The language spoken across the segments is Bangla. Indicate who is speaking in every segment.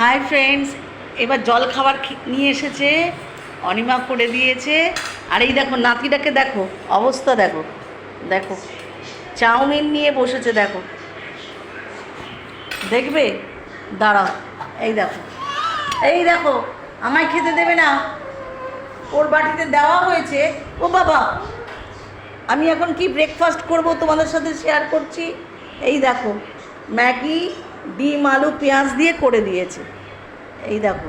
Speaker 1: হাই ফ্রেন্ডস, এবার জল খাবার নিয়ে এসেছে, অনিমা করে দিয়েছে। আর এই দেখো নাতিটাকে দেখো, অবস্থা দেখো, দেখো চাউমিন নিয়ে বসেছে, দেখো দেখবে, দাঁড়াও, এই দেখো, এই দেখো, আমায় খেতে দেবে না, ওর বাটিতে দেওয়া হয়েছে। ও বাবা, আমি এখন কি ব্রেকফাস্ট করব তোমাদের সাথে শেয়ার করছি। এই দেখো, ম্যাগি, ডিম, আলু, পেঁয়াজ দিয়ে করে দিয়েছে। এই দেখো,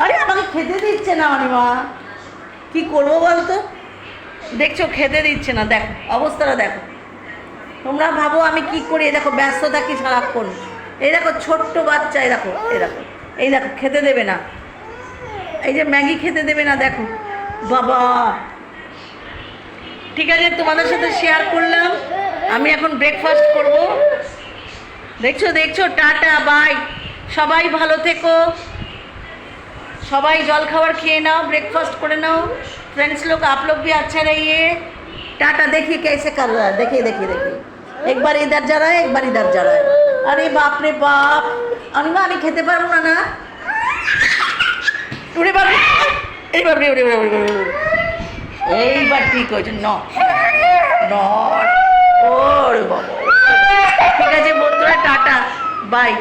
Speaker 1: আরে আমাকে খেতে দিচ্ছে না অনিমা, কি করবো বলতো? দেখছো খেতে দিচ্ছে না, দেখো অবস্থাটা দেখো। তোমরা ভাবো আমি কি করি? এই দেখো ব্যস্ত থাকি সারাক্ষণ। এই দেখো ছোট্ট বাচ্চা, এই দেখো, এই দেখো, এই দেখো খেতে দেবে না, এই যে ম্যাগি খেতে দেবে না, দেখো বাবা। ঠিক আছে, তোমাদের সাথে শেয়ার করলাম। আমি এখন ব্রেকফাস্ট করব। দেখছো দেখছো, টাটা বাই, সবাই ভালো থেকো, सबाई जल खाबार खेये नाओ, ब्रेकफास्ट करे नाओ। फ्रेंड्स लोग, आप लोग भी अच्छा रहिए। टाटा। देखिए कैसे कर रहा है, देखिए देखिए देखिए, एक बार इधर जा रहा है, एक बार इधर जा रहा है। अरे बाप रे बाप, अनिमा আমি খেতে পারবো না না। উড়ে বাবা, এই বাবা, উড়ে উড়ে উড়ে উড়ে, এইবার ঠিক হয়েছে। ন ন, ওরে বাবা। ঠিক আছে বন্ধুরা, টাটা বাই।